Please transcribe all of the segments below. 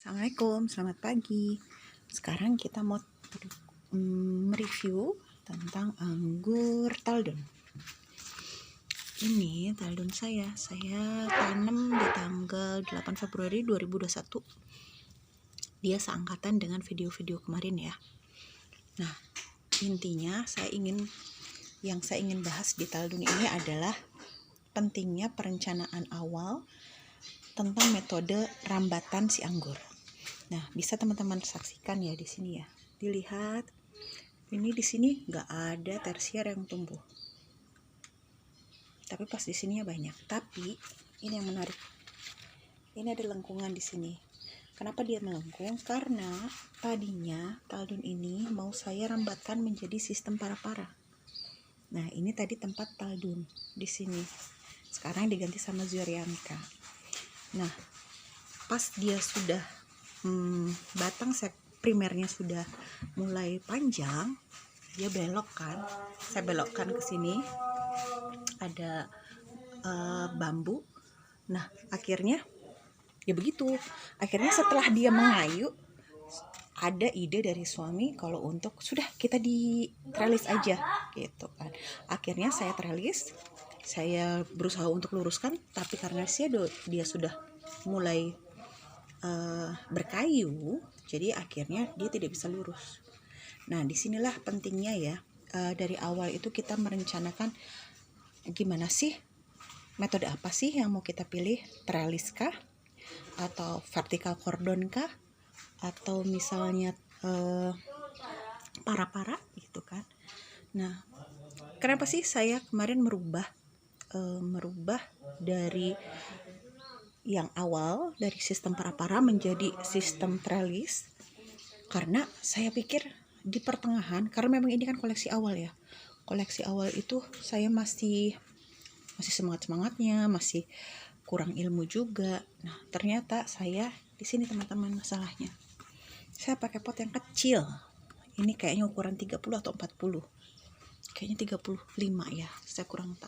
Assalamualaikum, selamat pagi. Sekarang kita mau mereview tentang anggur Taldon. Ini Taldon saya tanam di tanggal 8 Februari 2021. Dia seangkatan dengan video-video kemarin ya. Nah, intinya yang saya ingin bahas di Taldon ini adalah pentingnya perencanaan awal tentang metode rambatan si anggur. Nah, bisa teman-teman saksikan ya di sini ya. Dilihat, ini di sini nggak ada tersier yang tumbuh. Tapi pas di sini ya banyak. Tapi ini yang menarik. Ini ada lengkungan di sini. Kenapa dia melengkung? Karena tadinya Taldon ini mau saya rambatkan menjadi sistem para-para. Nah, ini tadi tempat Taldon di sini. Sekarang diganti sama Zoyarnica. Nah, pas dia sudah batang primernya sudah mulai panjang, dia belok kan. Saya belokkan ke sini. Ada bambu. Nah, akhirnya ya begitu. Akhirnya setelah dia mengayu, ada ide dari suami kalau untuk sudah kita di trellis aja gitu kan. Akhirnya saya trellis. Saya berusaha untuk luruskan, tapi karena dia sudah mulai berkayu, jadi akhirnya dia tidak bisa lurus. Nah, disinilah pentingnya ya, dari awal itu kita merencanakan gimana sih, metode apa sih yang mau kita pilih, trellis kah, atau vertical cordon kah, atau misalnya para-para gitu kan. Nah, kenapa sih saya kemarin merubah dari yang awal dari sistem para-para menjadi sistem trellis? Karena saya pikir di pertengahan, karena memang ini kan koleksi awal ya. Koleksi awal itu saya masih semangat-semangatnya, masih kurang ilmu juga. Nah, ternyata saya di sini teman-teman masalahnya. Saya pakai pot yang kecil. Ini kayaknya ukuran 30 atau 40. Kayaknya 35 ya. Saya kurang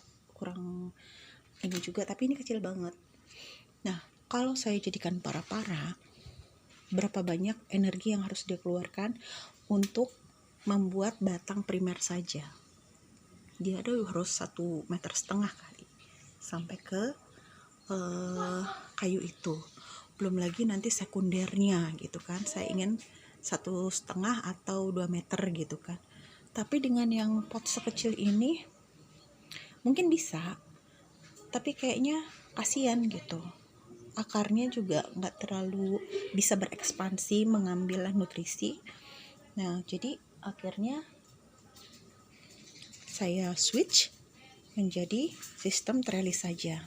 ini juga, tapi ini kecil banget. Nah, kalau saya jadikan para-para, berapa banyak energi yang harus dia keluarkan untuk membuat batang primer saja? Dia harus 1,5 meter kali sampai ke kayu itu. Belum lagi nanti sekundernya gitu kan. Saya ingin 1,5 atau 2 meter gitu kan. Tapi dengan yang pot sekecil ini mungkin bisa, tapi kayaknya kasihan gitu. Akarnya juga nggak terlalu bisa berekspansi mengambil nutrisi. Nah, jadi akhirnya saya switch menjadi sistem trellis saja.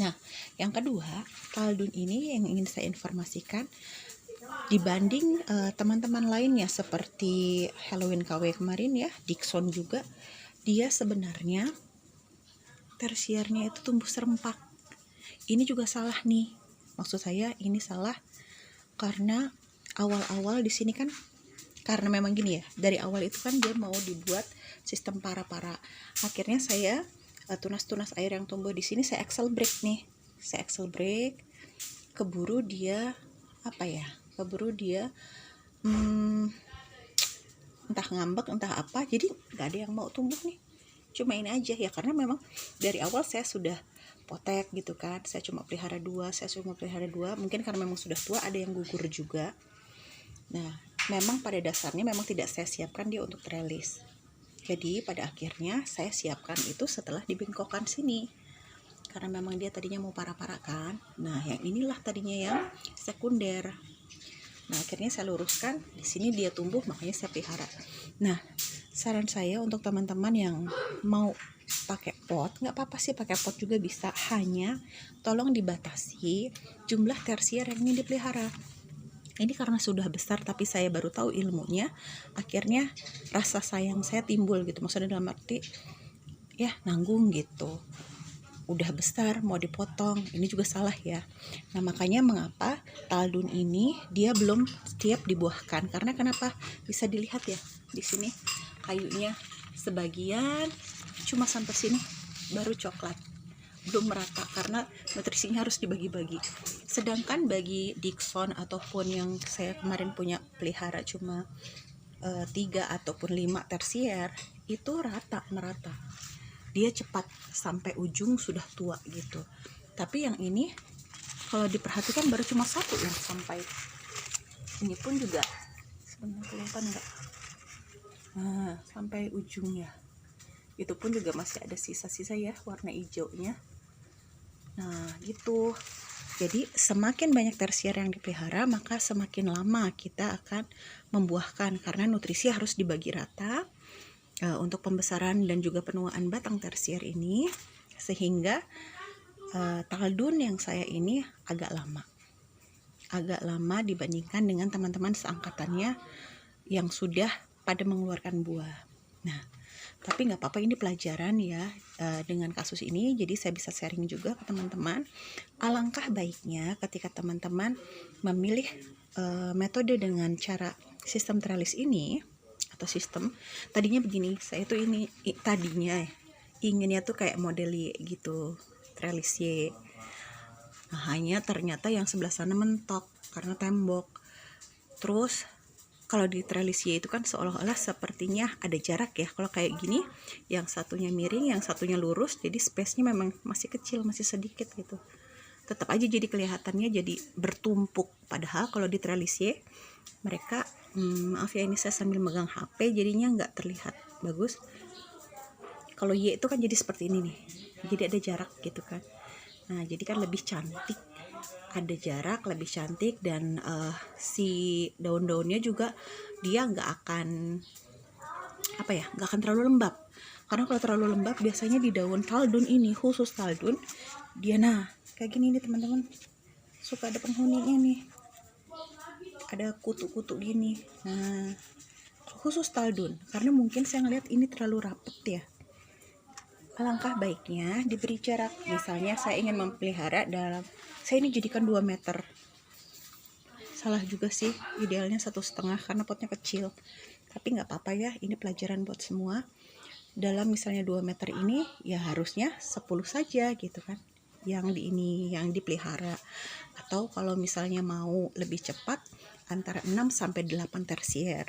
Nah, yang kedua, Taldon ini yang ingin saya informasikan dibanding teman-teman lainnya seperti Halloween KW kemarin ya, Dickson juga, dia sebenarnya tersiernya itu tumbuh serempak. Ini juga salah nih. Maksud saya ini salah karena awal-awal di sini kan, karena memang gini ya, dari awal itu kan dia mau dibuat sistem para-para. Akhirnya saya tunas-tunas air yang tumbuh di sini saya axle break nih. Saya axle break, keburu dia entah ngambek entah apa, jadi nggak ada yang mau tumbuh nih. Cuma ini aja ya, karena memang dari awal saya sudah potek gitu kan. Saya cuma pelihara dua. Mungkin karena memang sudah tua, ada yang gugur juga. Nah, memang pada dasarnya memang tidak saya siapkan dia untuk trellis. Jadi pada akhirnya saya siapkan itu setelah dibengkokkan sini. Karena memang dia tadinya mau para-para kan. Nah, yang inilah tadinya yang sekunder. Nah, akhirnya saya luruskan, di sini dia tumbuh, makanya saya pelihara. Nah, saran saya untuk teman-teman yang mau pakai pot, nggak apa-apa sih pakai pot juga bisa, hanya tolong dibatasi jumlah tersier yang ingin dipelihara. Ini karena sudah besar tapi saya baru tahu ilmunya, akhirnya rasa sayang saya timbul gitu. Maksudnya dalam arti ya nanggung gitu. Udah besar mau dipotong, ini juga salah ya. Nah, makanya mengapa Taldon ini dia belum siap dibuahkan, karena kenapa? Bisa dilihat ya di sini kayunya sebagian cuma sampai sini baru coklat, belum merata karena nutrisinya harus dibagi-bagi. Sedangkan bagi Dickson ataupun yang saya kemarin punya pelihara cuma 3 ataupun 5 tersier, itu merata. Dia cepat sampai ujung sudah tua gitu. Tapi yang ini kalau diperhatikan baru cuma 1 yang sampai. Ini pun juga sebenarnya kelihatan enggak? Nah, sampai ujungnya. Itu pun juga masih ada sisa-sisa ya warna hijaunya. Nah, gitu. Jadi semakin banyak tersier yang dipelihara, maka semakin lama kita akan membuahkan, karena nutrisi harus dibagi rata untuk pembesaran dan juga penuaan batang tersier ini, sehingga taldun yang saya ini agak lama dibandingkan dengan teman-teman seangkatannya yang sudah pada mengeluarkan buah. Nah, tapi nggak apa-apa, ini pelajaran ya dengan kasus ini, jadi saya bisa sharing juga ke teman-teman. Alangkah baiknya ketika teman-teman memilih metode dengan cara sistem trellis ini, atau sistem, tadinya begini, saya tuh ini tadinya inginnya tuh kayak model Y gitu, trellis Y. Nah, hanya ternyata yang sebelah sana mentok karena tembok. Terus kalau di trellis Y itu kan seolah-olah sepertinya ada jarak ya. Kalau kayak gini, yang satunya miring, yang satunya lurus, jadi space-nya memang masih kecil, masih sedikit gitu. Tetap aja jadi kelihatannya jadi bertumpuk. Padahal kalau di trellis Y, mereka, maaf ya ini saya sambil megang HP, jadinya nggak terlihat bagus. Kalau Y itu kan jadi seperti ini nih, jadi ada jarak gitu kan. Nah, jadi kan lebih cantik, ada jarak, lebih cantik, dan si daun-daunnya juga dia nggak akan nggak akan terlalu lembab. Karena kalau terlalu lembab biasanya di daun taldun ini, khusus taldun, dia kayak gini nih teman-teman, suka ada penghuninya nih, ada kutu-kutu gini. Nah, khusus taldun, karena mungkin saya ngeliat ini terlalu rapet ya. Alangkah baiknya diberi jarak. Misalnya saya ingin memelihara saya ini jadikan 2 meter. Salah juga sih, idealnya 1,5 karena potnya kecil. Tapi nggak apa-apa ya, ini pelajaran buat semua. Dalam misalnya 2 meter ini, ya harusnya 10 saja gitu kan, yang dipelihara. Atau kalau misalnya mau lebih cepat, antara 6 sampai 8 tersier.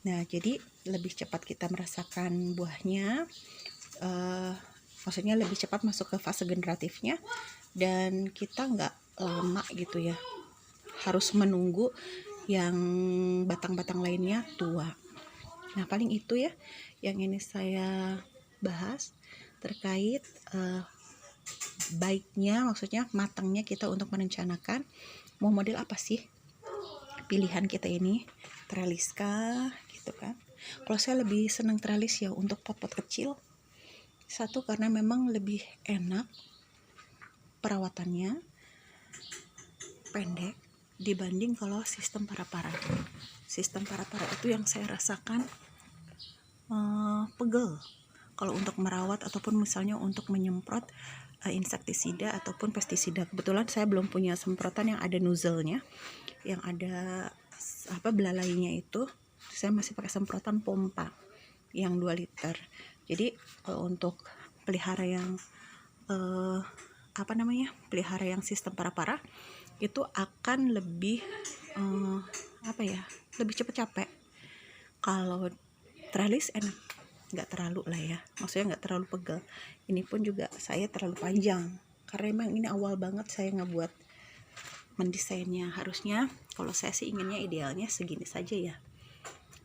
Nah, jadi lebih cepat kita merasakan buahnya, maksudnya lebih cepat masuk ke fase generatifnya, dan kita nggak lama gitu ya harus menunggu yang batang-batang lainnya tua. Nah, paling itu ya yang ini saya bahas terkait baiknya, maksudnya matangnya kita untuk merencanakan mau model apa sih pilihan kita ini, trellis kah gitu kan. Kalau saya lebih senang trellis ya untuk pot-pot kecil. Satu, karena memang lebih enak perawatannya, pendek dibanding kalau sistem para-para. Sistem para-para itu yang saya rasakan pegel kalau untuk merawat ataupun misalnya untuk menyemprot insektisida ataupun pestisida. Kebetulan saya belum punya semprotan yang ada nozzle-nya, yang ada belalainya itu. Saya masih pakai semprotan pompa yang 2 liter. Jadi untuk pelihara yang pelihara yang sistem para-para itu akan lebih lebih cepat capek. Kalau trellis enak, nggak terlalu lah ya, maksudnya nggak terlalu pegel. Ini pun juga saya terlalu panjang karena emang ini awal banget saya ngebuat mendesainnya. Harusnya kalau saya sih inginnya idealnya segini saja ya.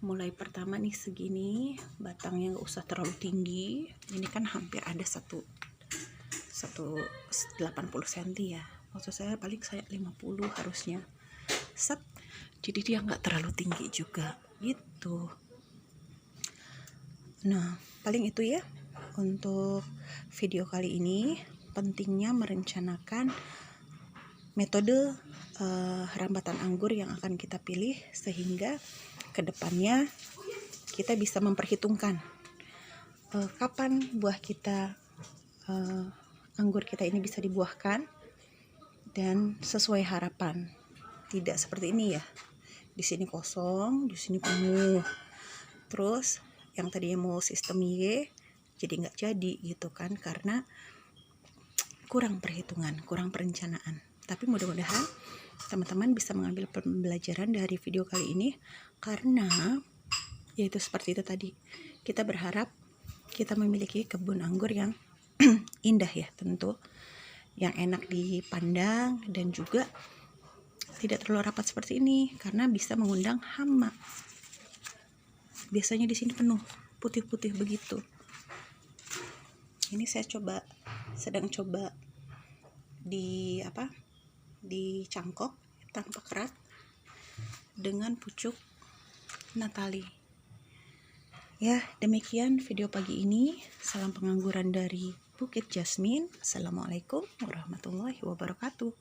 Mulai pertama nih segini, batangnya nggak usah terlalu tinggi. Ini kan hampir ada 180 cm ya, maksud saya paling 50 harusnya. Jadi dia nggak terlalu tinggi juga gitu. Nah, paling itu ya untuk video kali ini. Pentingnya merencanakan metode rambatan anggur yang akan kita pilih, sehingga kedepannya kita bisa memperhitungkan kapan buah kita, anggur kita ini bisa dibuahkan dan sesuai harapan. Tidak seperti ini ya, di sini kosong, di sini penuh. Terus yang tadinya mau sistem Y jadi nggak jadi gitu kan, karena kurang perhitungan, kurang perencanaan. Tapi mudah-mudahan teman-teman bisa mengambil pembelajaran dari video kali ini, karena yaitu seperti itu tadi, kita berharap kita memiliki kebun anggur yang indah ya, tentu yang enak dipandang dan juga tidak terlalu rapat seperti ini karena bisa mengundang hama. Biasanya di sini penuh putih-putih begitu. Ini saya sedang coba dicangkok tanpa kerat dengan pucuk Natali. Ya, demikian video pagi ini. Salam pengangguran dari Bukit Jasmine. Assalamualaikum warahmatullahi wabarakatuh.